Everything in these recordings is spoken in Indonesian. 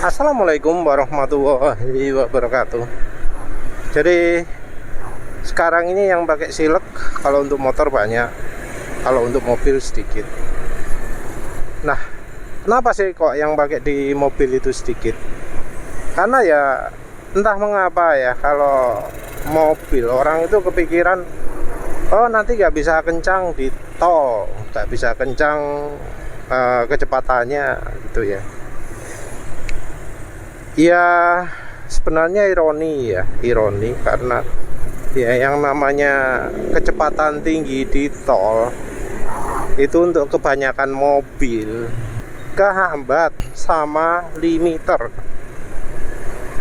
Assalamualaikum warahmatullahi wabarakatuh. Jadi sekarang ini yang pakai silek kalau untuk motor banyak, kalau untuk mobil sedikit. Nah, kenapa sih kok yang pakai di mobil itu sedikit? Karena ya entah mengapa ya, kalau mobil orang itu kepikiran, oh nanti nggak bisa kencang di tol, nggak bisa kencang kecepatannya gitu ya. Ya sebenarnya ironi karena ya yang namanya kecepatan tinggi di tol itu untuk kebanyakan mobil kehambat sama limiter.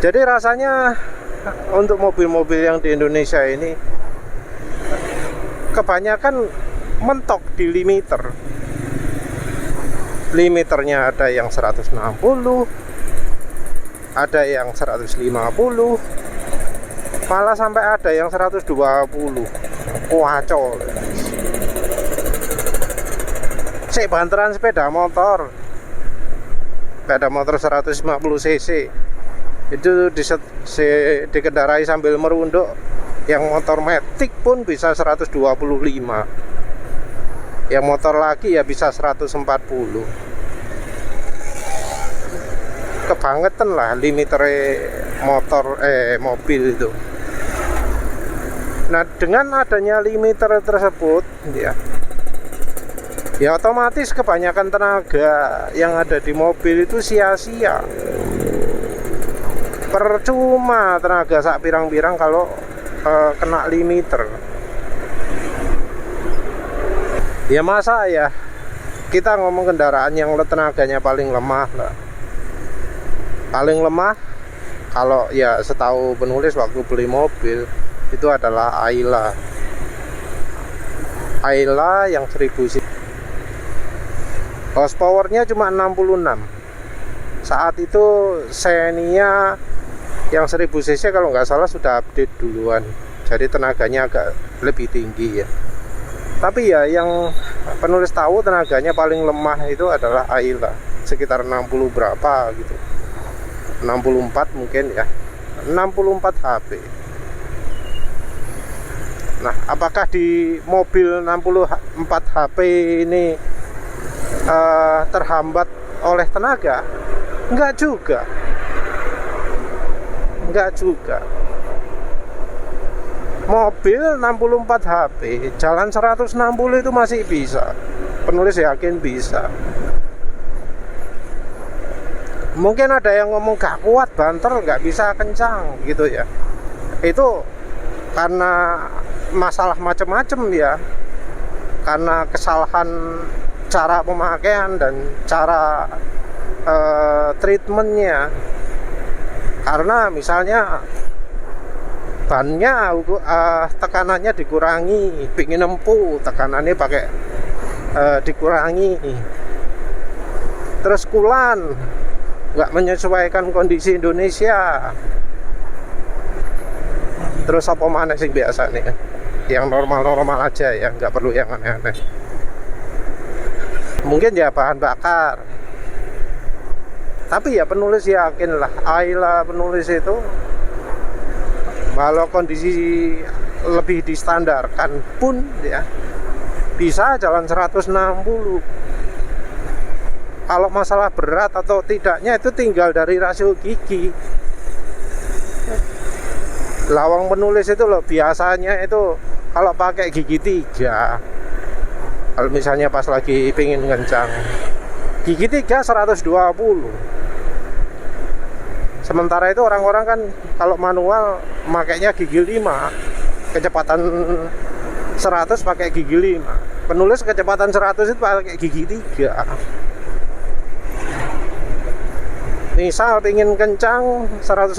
Jadi rasanya untuk mobil-mobil yang di Indonesia ini kebanyakan mentok di limiter. Limiternya ada yang 160, ada yang 150, malah sampai ada yang 120. Kacau. Banteran sepeda motor 150 cc itu dikendarai sambil merunduk. Yang motor matic pun bisa 125, yang motor lagi ya bisa 140. Kebangetan lah limiter mobil itu. Nah, dengan adanya limiter tersebut ya otomatis kebanyakan tenaga yang ada di mobil itu sia-sia. Percuma tenaga sak pirang-pirang kalau kena limiter. Ya masa ya kita ngomong kendaraan yang tenaganya paling lemah lah. Paling lemah kalau ya setahu penulis waktu beli mobil itu adalah Ayla yang 1000 cc. Horsepowernya cuma 66. Saat itu Xenia yang 1000 cc kalau nggak salah sudah update duluan, jadi tenaganya agak lebih tinggi ya. Tapi ya yang penulis tahu tenaganya paling lemah itu adalah Ayla, sekitar 60 berapa gitu, 64 mungkin ya, 64 HP. Nah, apakah di mobil 64 HP ini terhambat oleh tenaga? Enggak juga. Mobil 64 HP jalan 160 itu masih bisa. Penulis yakin bisa. Mungkin ada yang ngomong gak kuat banter, gak bisa kencang gitu ya. Itu karena masalah macam-macam ya. Karena kesalahan cara pemakaian dan cara treatmentnya. Karena misalnya bannya tekanannya dikurangi, pingin empu tekanannya pakai dikurangi. Terus kulan nggak menyesuaikan kondisi Indonesia. Terus apa mana sih biasa nih, yang normal-normal aja ya, nggak perlu yang aneh-aneh. Mungkin ya bahan bakar. Tapi ya penulis yakin lah, Ayla penulis itu kalau kondisi lebih distandarkan pun ya bisa jalan 160. Kalau masalah berat atau tidaknya itu tinggal dari rasio gigi. Lawang penulis itu loh biasanya itu kalau pakai gigi 3, kalau misalnya pas lagi pingin kencang, gigi 3 120. Sementara itu orang-orang kan kalau manual makainya gigi 5, kecepatan 100 pakai gigi 5. Penulis kecepatan 100 itu pakai gigi 3. Misal pingin kencang 160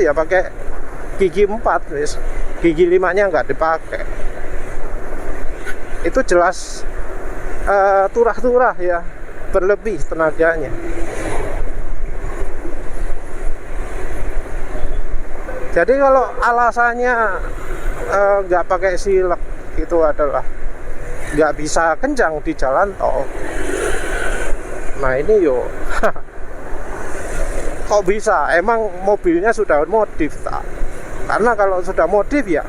ya pakai gigi 4, wis. Gigi 5-nya nggak dipakai. Itu jelas turah-turah ya, berlebih tenaganya. Jadi kalau alasannya nggak pakai silek itu adalah nggak bisa kencang di jalan tol. Nah ini yo Kok bisa? Emang mobilnya sudah modif tak? Karena kalau sudah modif ya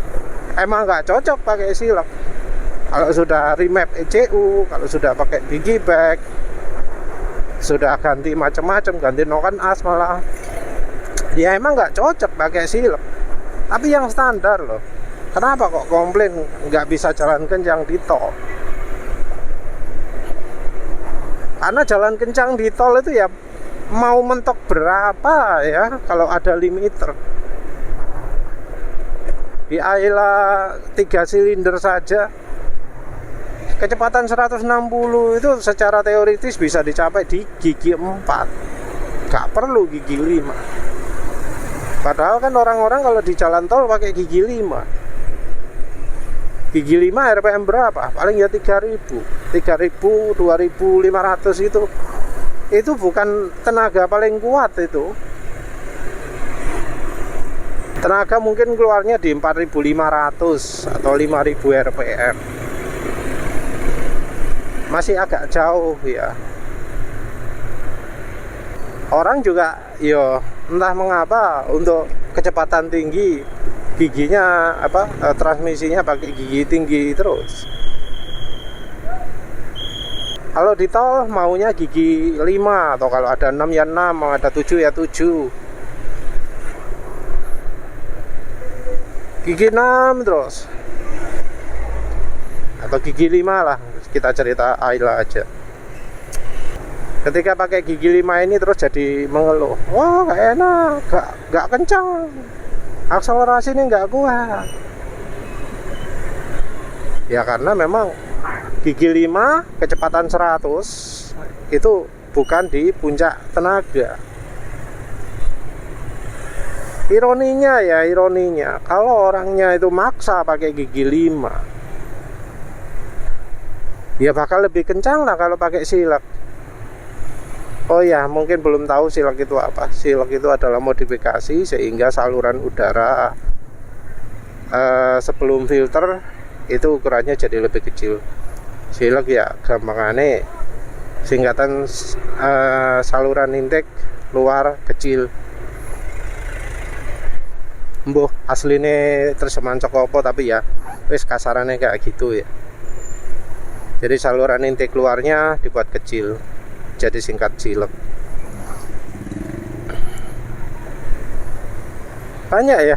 emang nggak cocok pakai silek. Kalau sudah remap ECU, kalau sudah pakai piggyback, sudah ganti macam-macam, ganti noken as malah, ya emang nggak cocok pakai silek. Tapi yang standar loh. Kenapa kok komplain nggak bisa jalan kencang di tol? Karena jalan kencang di tol itu ya mau mentok berapa ya kalau ada limiter. Di Ayla 3 silinder saja kecepatan 160 itu secara teoritis bisa dicapai di gigi 4. Gak perlu gigi 5. Padahal kan orang-orang kalau di jalan tol pakai gigi 5. Gigi 5 RPM berapa? Paling ya 3000, 2500 itu. Itu bukan tenaga paling kuat itu. Tenaga mungkin keluarnya di 4500 atau 5000 RPM. Masih agak jauh ya. Orang juga yo entah mengapa untuk kecepatan tinggi giginya transmisinya pakai gigi tinggi terus. Kalau di tol maunya gigi 5, atau kalau ada 6 ya 6, mau ada 7 ya 7. Gigi 6 terus. Atau gigi 5 lah, kita cerita Ayla aja. Ketika pakai gigi 5 ini terus jadi mengeluh, wah gak enak, gak kencang, akselerasi ini gak kuat. Ya karena memang gigi 5 kecepatan 100 itu bukan di puncak tenaga. Ironinya kalau orangnya itu maksa pakai gigi 5, ya bakal lebih kencang lah kalau pakai silek. Oh ya, mungkin belum tahu silek itu apa. Silek itu adalah modifikasi sehingga saluran udara sebelum filter itu ukurannya jadi lebih kecil. Silek ya gampangannya singkatan saluran intake luar kecil. Mbuh asline terjemahan cokopo tapi ya wis kasarannya kayak gitu ya. Jadi saluran intake keluarnya dibuat kecil, jadi singkat silek. Banyak ya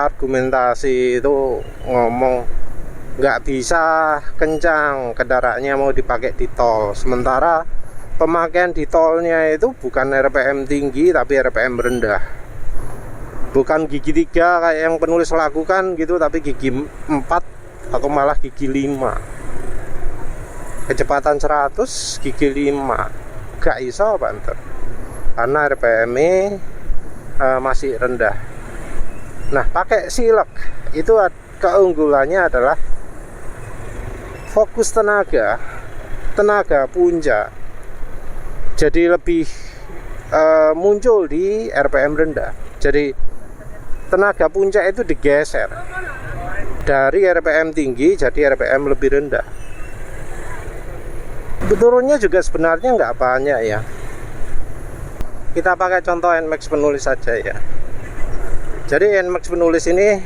argumentasi itu ngomong nggak bisa kencang kendaraannya mau dipakai di tol. Sementara pemakaian di tolnya itu bukan RPM tinggi tapi RPM rendah. Bukan gigi 3 kayak yang penulis lakukan gitu, tapi gigi 4 atau malah gigi 5. Kecepatan 100 gigi 5 gak iso banter karena RPM-nya masih rendah. Nah pakai silek itu keunggulannya adalah fokus tenaga puncak jadi lebih muncul di RPM rendah. Jadi tenaga puncak itu digeser dari RPM tinggi jadi RPM lebih rendah. Turunnya juga sebenarnya nggak banyak ya. Kita pakai contoh NMAX penulis saja ya. Jadi NMAX penulis ini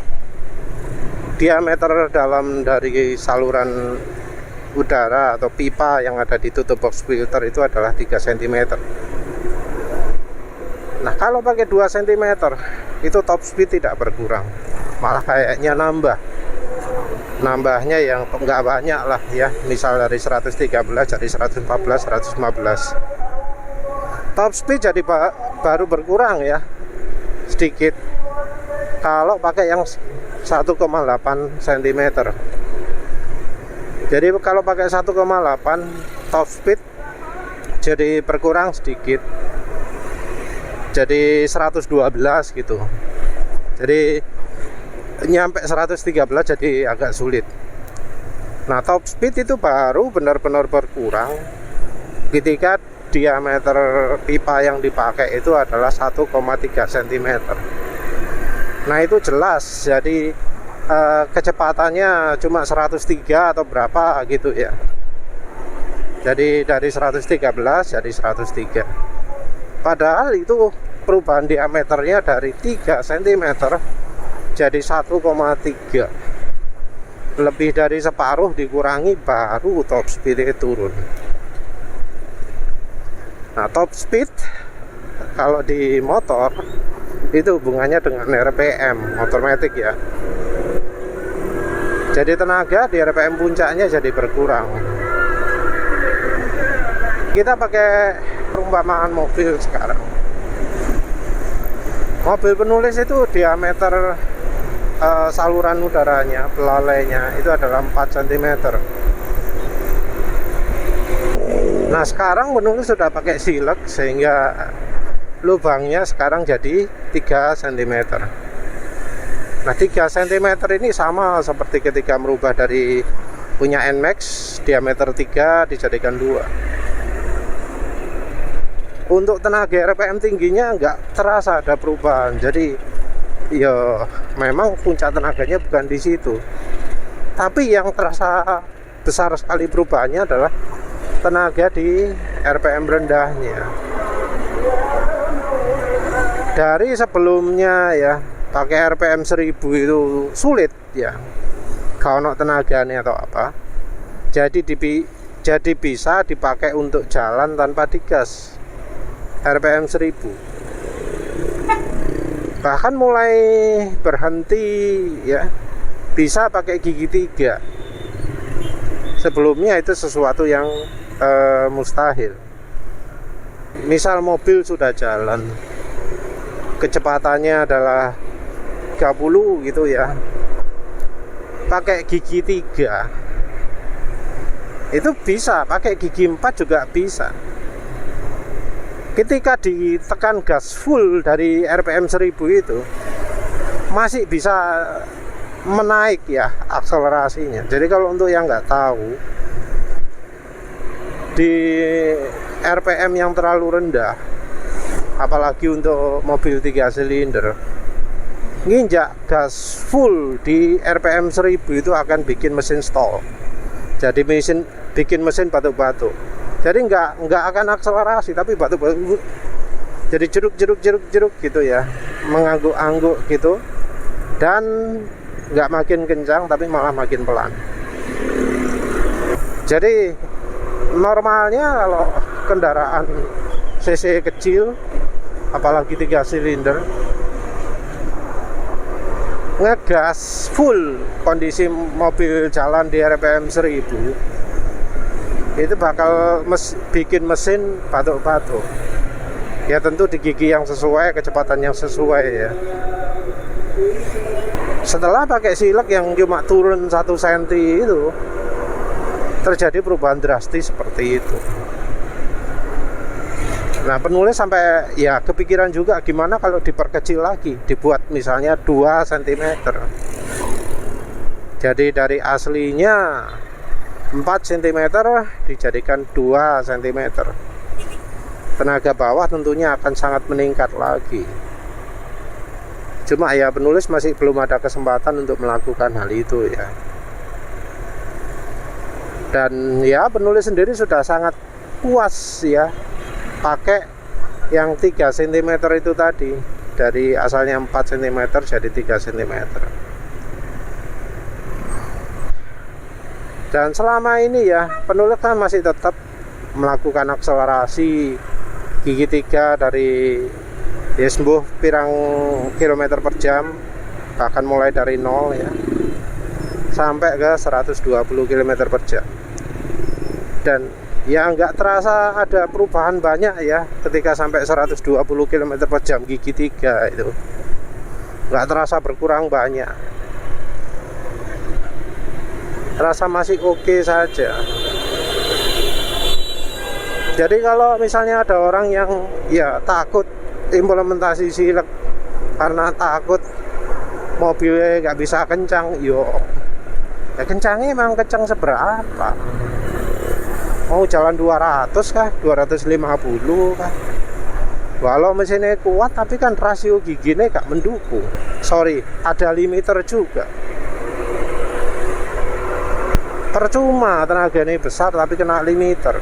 diameter dalam dari saluran udara atau pipa yang ada di tutup box filter itu adalah 3 cm. Nah kalau pakai 2 cm itu top speed tidak berkurang, malah kayaknya nambahnya yang nggak banyak lah ya. Misal dari 113 jadi 114, 115. Top speed jadi baru berkurang ya sedikit kalau pakai yang 1,8 cm. Jadi kalau pakai 1,8 top speed jadi berkurang sedikit, jadi 112 gitu. Jadi nyampe 113 jadi agak sulit. Nah top speed itu baru benar-benar berkurang ketika diameter pipa yang dipakai itu adalah 1,3 cm. Nah itu jelas jadi kecepatannya cuma 103 atau berapa gitu ya. Jadi dari 113 jadi 103. Padahal itu perubahan diameternya dari 3 cm jadi 1,3, lebih dari separuh dikurangi baru top speednya turun. Nah, top speed kalau di motor itu hubungannya dengan RPM otomatis ya. Jadi tenaga di RPM puncaknya jadi berkurang. Kita pakai perumpamaan mobil sekarang. Mobil penulis itu diameter saluran udaranya, belalainya itu adalah 4 cm. Nah, sekarang penulis sudah pakai silek sehingga lubangnya sekarang jadi 3 cm. Nah, 3 cm ini sama seperti ketika merubah dari punya NMAX diameter 3 dijadikan 2. Untuk tenaga RPM tingginya nggak terasa ada perubahan. Jadi ya memang puncak tenaganya bukan di situ. Tapi yang terasa besar sekali perubahannya adalah tenaga di RPM rendahnya. Dari sebelumnya ya pakai RPM 1000 itu sulit ya, kalau tenaganya atau apa. Jadi bisa dipakai untuk jalan tanpa digas. RPM 1000 bahkan mulai berhenti ya bisa pakai gigi 3. Sebelumnya itu sesuatu yang mustahil. Misal mobil sudah jalan, kecepatannya adalah 30 gitu ya, pakai gigi 3 itu bisa, pakai gigi 4 juga bisa. Ketika ditekan gas full dari RPM 1000 itu masih bisa menaik ya akselerasinya. Jadi kalau untuk yang nggak tahu, di RPM yang terlalu rendah, apalagi untuk mobil 3 silinder, nginjak gas full di RPM 1000 itu akan bikin mesin stall. Jadi bikin mesin batuk-batuk. Jadi nggak akan akselerasi, tapi batuk-batuk. Jadi jeruk gitu ya, mengangguk-angguk gitu, dan nggak makin kencang tapi malah makin pelan. Jadi normalnya kalau kendaraan cc kecil, apalagi 3 silinder, ngegas full kondisi mobil jalan di RPM 1000 itu bakal bikin mesin batuk-batuk. Ya tentu di gigi yang sesuai, kecepatan yang sesuai ya. Setelah pakai silek yang cuma turun 1 cm itu, terjadi perubahan drastis seperti itu. Nah, penulis sampai ya kepikiran juga gimana kalau diperkecil lagi, dibuat misalnya 2 cm. Jadi dari aslinya 4 cm dijadikan 2 cm. Tenaga bawah tentunya akan sangat meningkat lagi. Cuma ya penulis masih belum ada kesempatan untuk melakukan hal itu ya. Dan ya penulis sendiri sudah sangat puas ya pakai yang 3 cm itu tadi. Dari asalnya 4 cm jadi 3 cm. Dan selama ini ya penulis kan masih tetap melakukan akselerasi gigi 3 dari ya sembuh pirang kilometer per jam, bahkan mulai dari 0 ya sampai ke 120 km per jam. Dan ya nggak terasa ada perubahan banyak ya ketika sampai 120 km per jam gigi 3 itu nggak terasa berkurang banyak. Rasa masih oke saja. Jadi kalau misalnya ada orang yang ya takut implementasi silek karena takut mobilnya nggak bisa kencang, ya kencangnya memang kencang seberapa? Mau jalan 200 kah? 250 kah? Walau mesinnya kuat tapi kan rasio giginya gak mendukung. Sorry, ada limiter juga. Percuma tenaganya besar tapi kena limiter.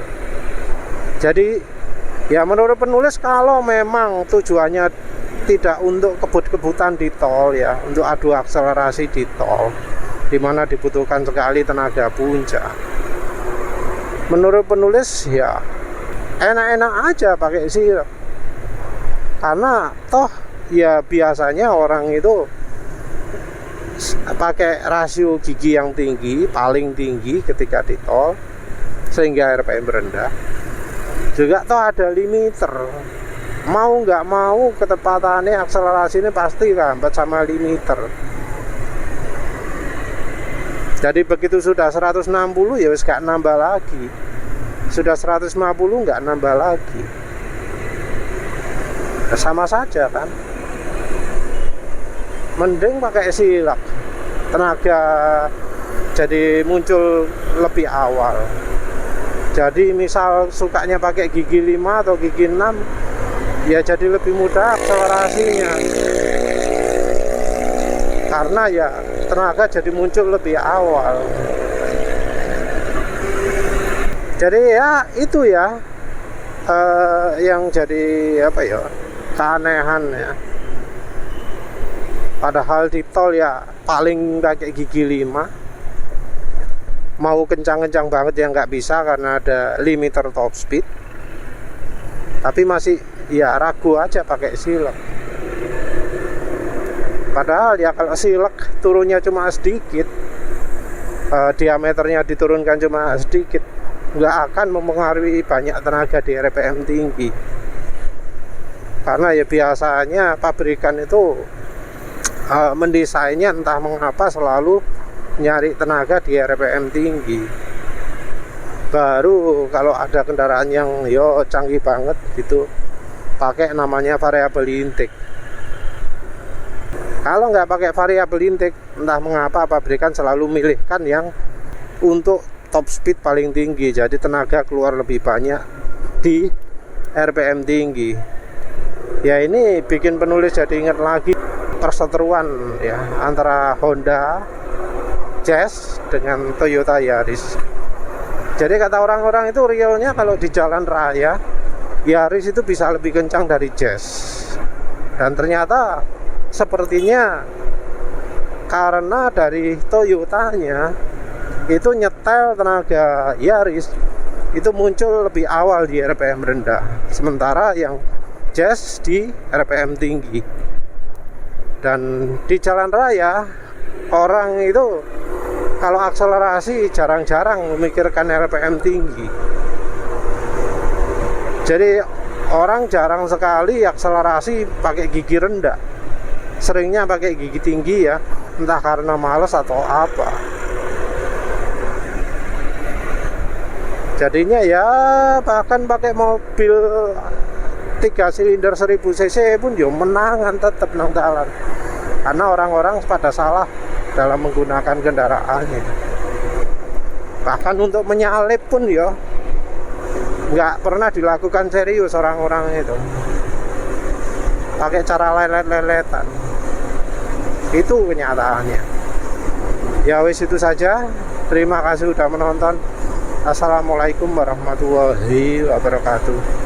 Jadi Ya menurut penulis kalau memang tujuannya tidak untuk kebut-kebutan di tol ya, untuk adu akselerasi di tol, di mana dibutuhkan sekali tenaga puncak. Menurut penulis ya enak-enak aja pakai silek, karena toh ya biasanya orang itu pakai rasio gigi yang tinggi, paling tinggi ketika di tol, sehingga RPM rendah. Juga toh ada limiter, mau nggak mau kecepatannya akselerasi ini pasti lambat sama limiter. Jadi begitu sudah 160 ya wis gak nambah lagi, sudah 150 nggak nambah lagi. Nah, sama saja kan, mending pakai silek, tenaga jadi muncul lebih awal. Jadi misal sukanya pakai gigi 5 atau gigi 6, ya jadi lebih mudah akselerasinya, karena ya tenaga jadi muncul lebih awal. Jadi ya itu ya yang jadi apa ya, keanehan ya. Padahal di tol ya paling pakai gigi 5, mau kencang-kencang banget ya nggak bisa karena ada limiter top speed, tapi masih ya ragu aja pakai silek. Padahal ya kalau silek turunnya cuma sedikit, diameternya diturunkan cuma sedikit, nggak akan mempengaruhi banyak tenaga di RPM tinggi. Karena ya biasanya pabrikan itu mendesainnya entah mengapa selalu nyari tenaga di RPM tinggi. Baru kalau ada kendaraan yang canggih banget gitu, pakai namanya variabel intake. Kalau nggak pakai variabel intake, entah mengapa pabrikan selalu milihkan yang untuk top speed paling tinggi, jadi tenaga keluar lebih banyak di RPM tinggi. Ya ini bikin penulis jadi ingat lagi perseteruan ya antara Honda Jazz dengan Toyota Yaris. Jadi kata orang-orang itu realnya kalau di jalan raya Yaris itu bisa lebih kencang dari Jazz. Dan ternyata sepertinya karena dari Toyotanya itu nyetel tenaga Yaris itu muncul lebih awal di RPM rendah, sementara yang Jazz di RPM tinggi. Dan di jalan raya orang itu kalau akselerasi jarang-jarang memikirkan RPM tinggi. Jadi orang jarang sekali akselerasi pakai gigi rendah, seringnya pakai gigi tinggi ya, entah karena males atau apa. Jadinya ya bahkan pakai mobil 3 silinder 1000 cc pun ya menangan tetap nang dalan, karena orang-orang pada salah dalam menggunakan kendaraannya. Bahkan untuk menyalip pun ya nggak pernah dilakukan serius orang-orang itu, pakai cara lelet-leletan. Itu kenyataannya. Ya wis itu saja. Terima kasih sudah menonton. Assalamualaikum warahmatullahi wabarakatuh.